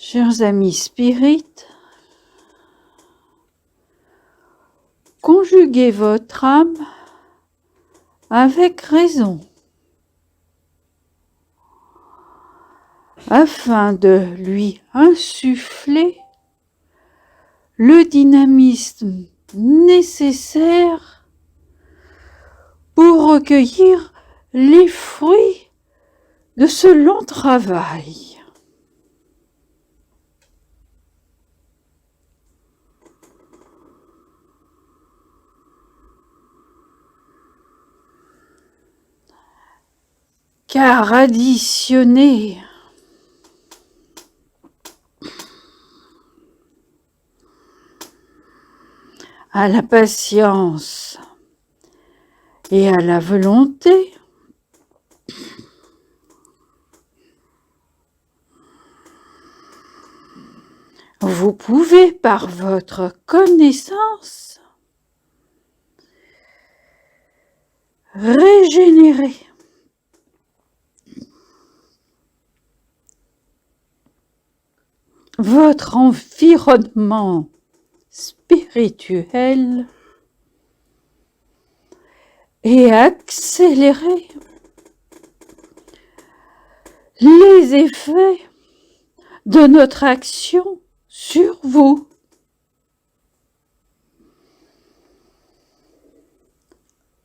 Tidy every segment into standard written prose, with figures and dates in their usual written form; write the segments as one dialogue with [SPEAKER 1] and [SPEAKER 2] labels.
[SPEAKER 1] Chers amis spirites, conjuguez votre âme avec raison, afin de lui insuffler le dynamisme nécessaire pour recueillir les fruits de ce long travail. Car additionner à la patience et à la volonté, vous pouvez par votre connaissance régénérer votre environnement spirituel et accélérer les effets de notre action sur vous.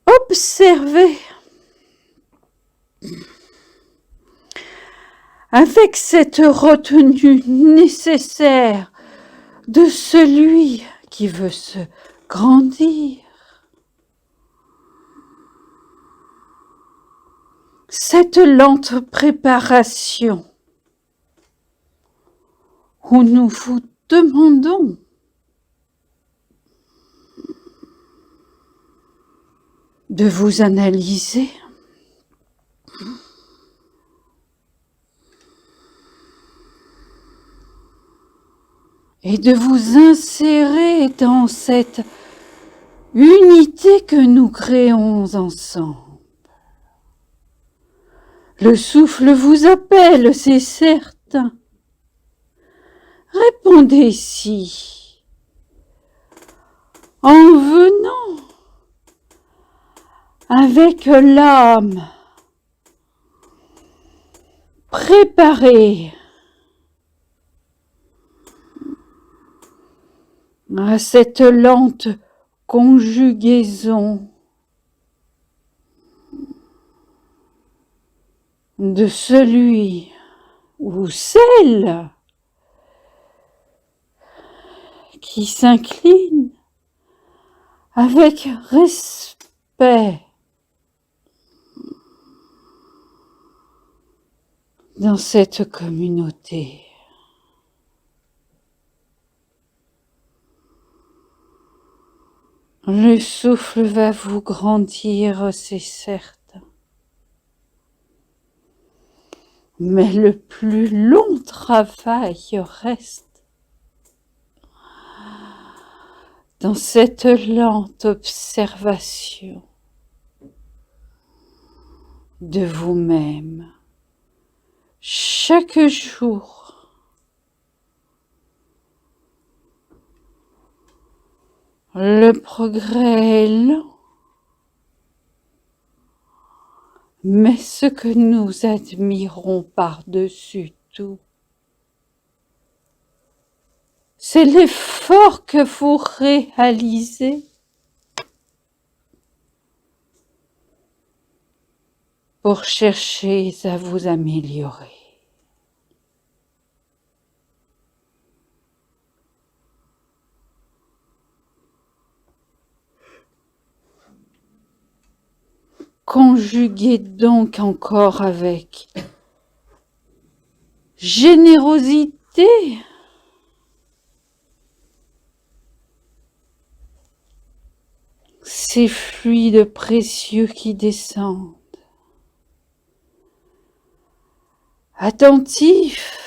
[SPEAKER 1] Observez avec cette retenue nécessaire de celui qui veut se grandir, cette lente préparation où nous vous demandons de vous analyser et de vous insérer dans cette unité que nous créons ensemble. Le souffle vous appelle, c'est certain. Répondez si, en venant avec l'âme préparée à cette lente conjugaison de celui ou celle qui s'incline avec respect dans cette communauté. Le souffle va vous grandir, c'est certain. Mais le plus long travail reste dans cette lente observation de vous-même. Chaque jour, le progrès est lent, mais ce que nous admirons par-dessus tout, c'est l'effort que vous réalisez pour chercher à vous améliorer. Conjuguez donc encore avec générosité ces fluides précieux qui descendent. Attentif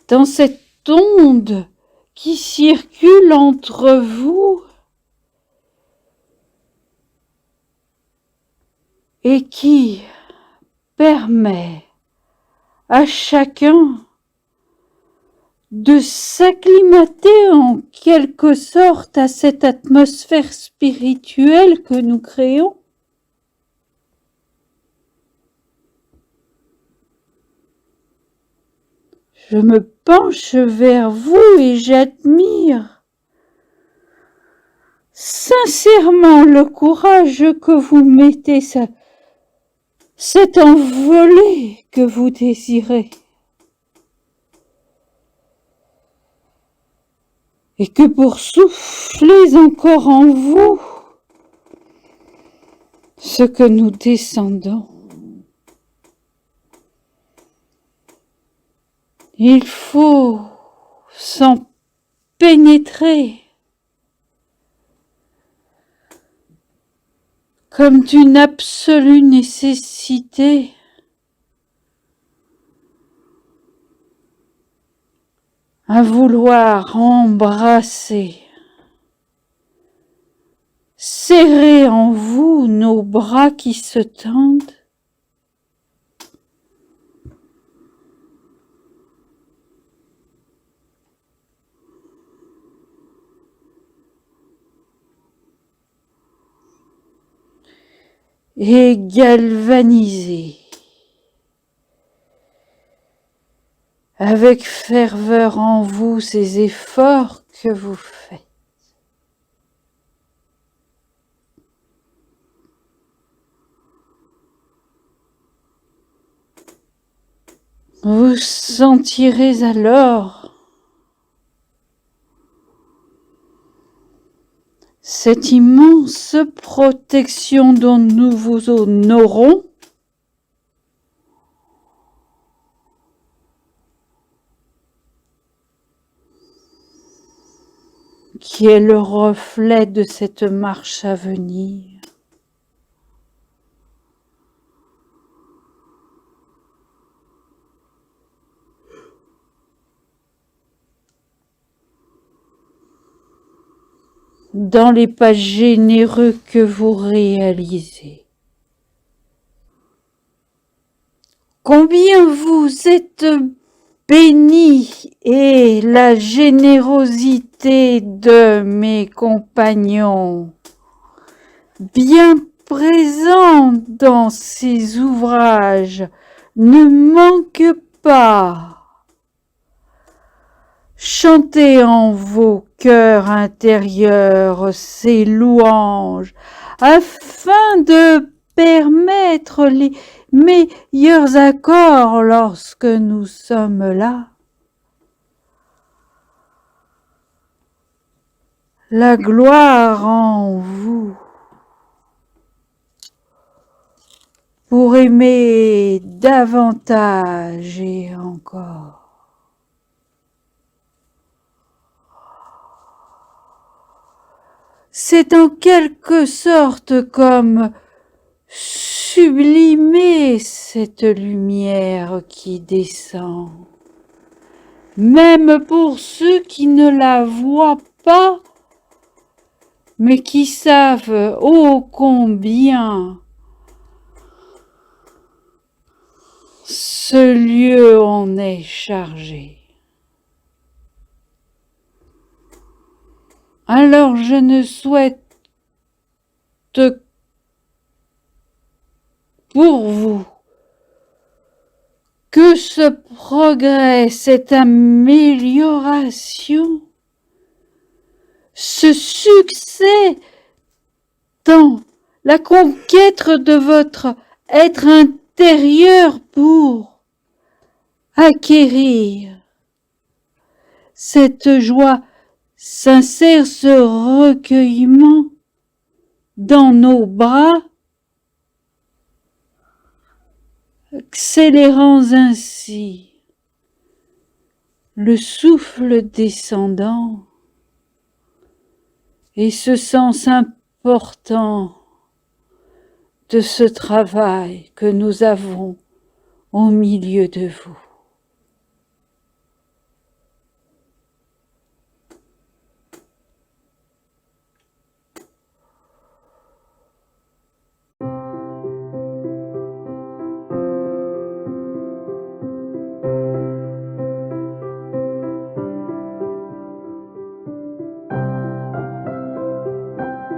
[SPEAKER 1] dans cette onde qui circule entre vous et qui permet à chacun de s'acclimater en quelque sorte à cette atmosphère spirituelle que nous créons. Je me penche vers vous et j'admire sincèrement le courage que vous mettez, cette envolée que vous désirez. Et que pour souffler encore en vous ce que nous descendons, il faut s'en pénétrer comme d'une absolue nécessité. À vouloir embrasser, serrer en vous nos bras qui se tendent, et galvaniser avec ferveur en vous ces efforts que vous faites. Vous sentirez alors cette immense protection dont nous vous honorons, qui est le reflet de cette marche à venir. Dans les pas généreux que vous réalisez. Combien vous êtes bénis et la générosité de mes compagnons, bien présents dans ces ouvrages, ne manque pas. Chantez en vos cœurs intérieurs ces louanges, afin de permettre les meilleurs accords lorsque nous sommes là. La gloire en vous pour aimer davantage et encore. C'est en quelque sorte comme sublimer cette lumière qui descend. Même pour ceux qui ne la voient pas, mais qui savent ô combien ce lieu en est chargé. Alors je ne souhaite pour vous que ce progrès, cette amélioration, ce succès dans la conquête de votre être intérieur pour acquérir cette joie sincère, ce recueillement dans nos bras, accélérant ainsi le souffle descendant et ce sens important de ce travail que nous avons au milieu de vous.